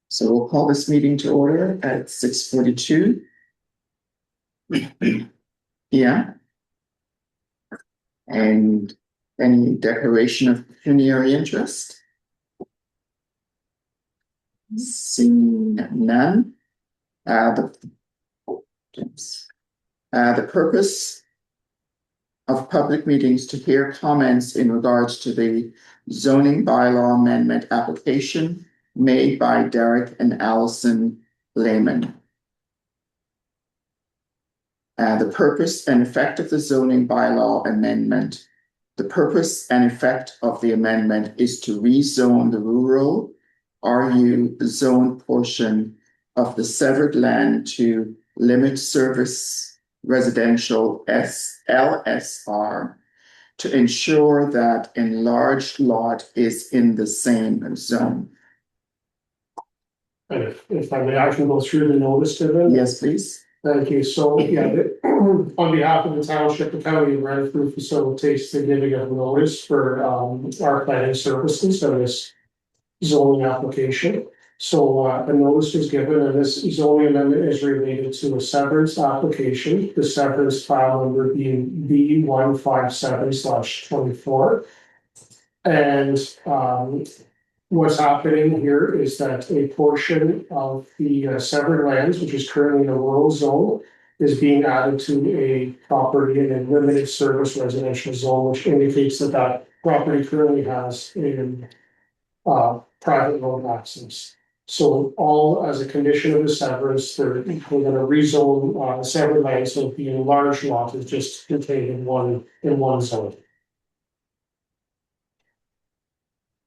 So we'll call this meeting to order at 6:42. Yeah. And any declaration of pecuniary interest? Seeing none. The purpose of public meetings to hear comments in regards to the zoning bylaw amendment application made by Derek and Allison Lehman. The purpose and effect of the zoning bylaw amendment. The purpose and effect of the amendment is to rezone the rural RU zone portion of the severed land to limit service residential LSR to ensure that enlarged lot is in the same zone. And if I may, I can go through the notice to them. Yes, please. Thank you. So, yeah, on behalf of the township, the county of Renfrew facilitates significant notice for our planning services on this zoning application. So a notice was given, and this zoning amendment is related to a severance application. The severance file number being B157/24. And what's happening here is that a portion of the severed lands, which is currently in a rural zone, is being added to a property in a limited service residential zone, which indicates that that property currently has a private road access. So all as a condition of the severance, we're going to rezone severed land, so the enlarged lot is just contained in one zone.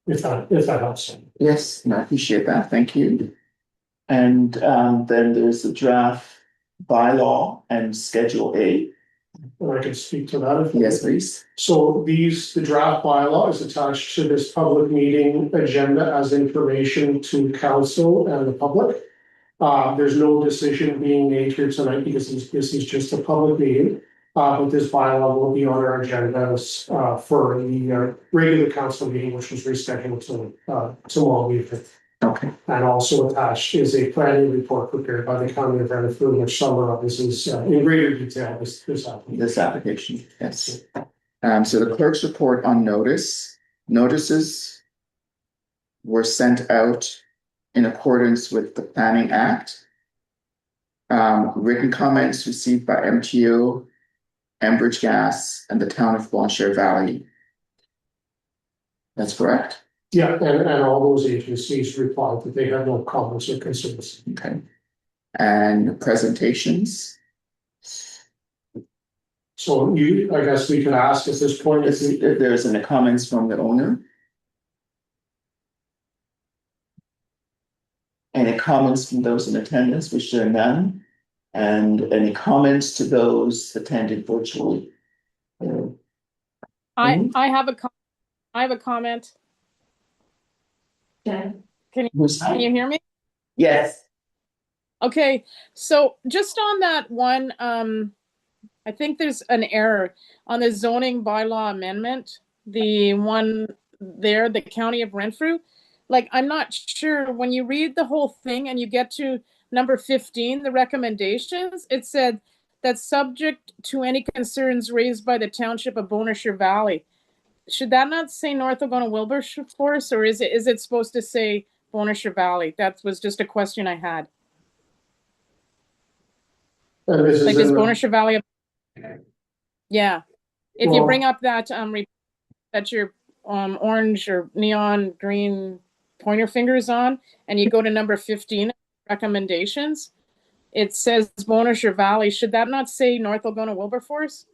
If that helps. Yes, I appreciate that. Thank you. And then there's the draft bylaw and Schedule A. And I can speak to that if yes, please. So the draft bylaw is attached to this public meeting agenda as information to council and the public. There's no decision being made here tonight because this is just a public meeting. But this bylaw will be on our agendas for the regular council meeting, which was rescheduled to tomorrow evening. Okay. And also attached is a planning report prepared by the county of Renfrew, which summarizes in greater detail this application. Yes. So the clerk's report on notices were sent out in accordance with the Planning Act. Written comments received by MTO, Enbridge Gas, and the town of Blanchard Valley. That's correct? Yeah, and all those agencies replied that they had no comments or concerns. Okay. And presentations? So I guess we can ask at this point if there's any comments from the owner. Any comments from those in attendance, which there are none? And any comments to those attending virtually? I have a comment. Yeah. Can you hear me? Yes. Okay, so just on that one, I think there's an error on the zoning bylaw amendment. The one there, the county of Renfrew. Like, I'm not sure when you read the whole thing and you get to number 15, the recommendations, it said that subject to any concerns raised by the township of Bonershire Valley. Should that not say North Algona Wilberforce, or is it supposed to say Bonershire Valley? That was just a question I had. Like, is Bonershire Valley? Yeah. If you bring up that that your orange or neon green pointer fingers on, and you go to number 15 recommendations, it says Bonershire Valley. Should that not say North Algona Wilberforce?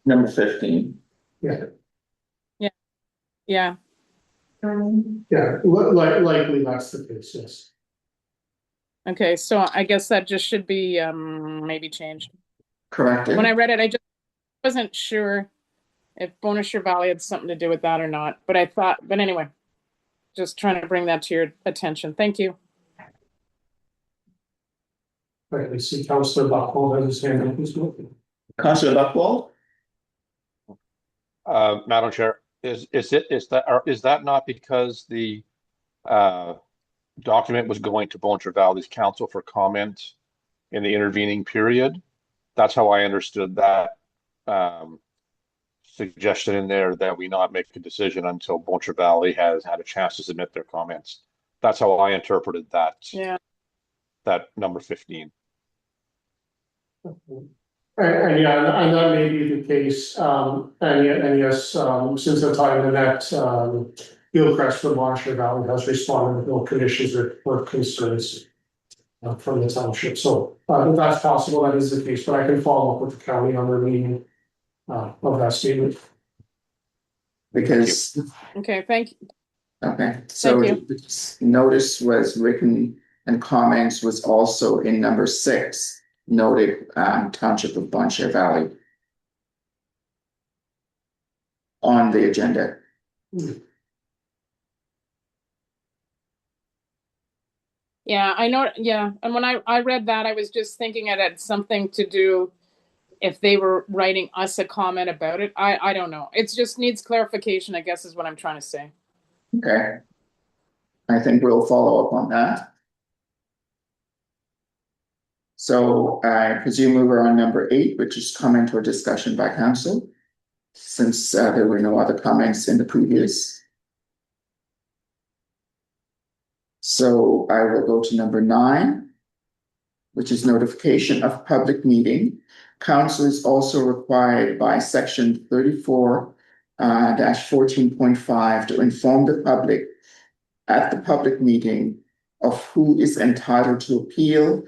Number 15. Yeah. Yeah. Yeah, likely that's the case, yes. Okay, so I guess that just should be maybe changed. Correct. When I read it, I just wasn't sure if Bonershire Valley had something to do with that or not. But anyway, just trying to bring that to your attention. Thank you. Right, I see Councillor Buckwald has his hand up. Councillor Buckwald? Madam Chair, is that not because the document was going to Boncher Valley's council for comment in the intervening period. That's how I understood that suggestion in there, that we not make a decision until Boncher Valley has had a chance to submit their comments. That's how I interpreted that. Yeah. That number 15. And yeah, and that may be the case, and yes, since the time that, Gilchrist from Washer Valley has responded with no conditions or concerns from the township, so, if that's possible, that is the case, but I can follow up with the county on the meaning of that statement. Because, Okay, thank you. okay, so Thank the notice was written and comments was also in number 6, noted Township of Boncher Valley on the agenda. Yeah, I know. Yeah, and when I read that, I was just thinking it had something to do if they were writing us a comment about it. I don't know. It just needs clarification, I guess, is what I'm trying to say. Okay. I think we'll follow up on that. So I presume we were on number 8, which is comment or discussion by council, since there were no other comments in the previous. So I will go to number 9, which is notification of public meeting. Council is also required by section 34 14.5 to inform the public at the public meeting of who is entitled to appeal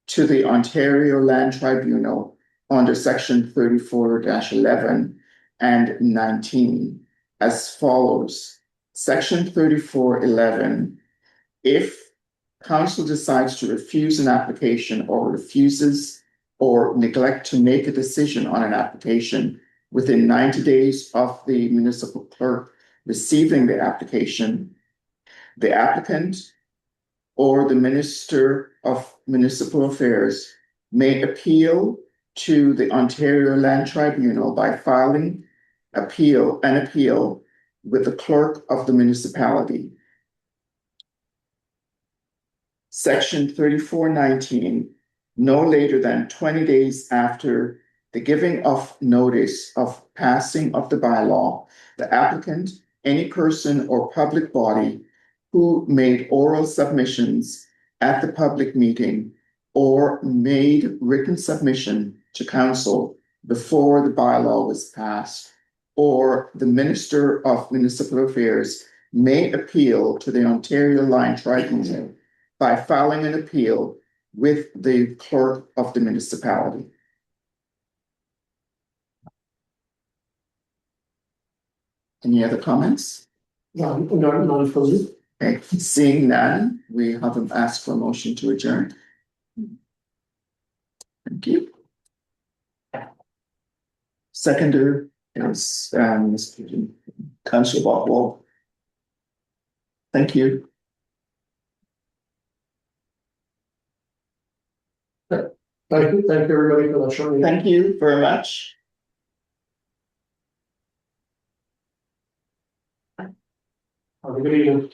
to the Ontario Land Tribunal under section 34-11 and 19 as follows. Section 34-11, if council decides to refuse an application or refuses or neglect to make a decision on an application within 90 days of the municipal clerk receiving the application, the applicant or the Minister of Municipal Affairs may appeal to the Ontario Land Tribunal by filing an appeal with the clerk of the municipality. Section 34-19, no later than 20 days after the giving of notice of passing of the bylaw, the applicant, any person or public body who made oral submissions at the public meeting or made written submission to council before the bylaw was passed, or the Minister of Municipal Affairs may appeal to the Ontario Land Tribunal by filing an appeal with the clerk of the municipality. Any other comments? None for me. Okay, seeing none, we have them ask for a motion to adjourn. Thank you. Seconder is Councillor Bockwell. Thank you. Thank you everybody for that short meeting. Thank you very much. Have a good evening.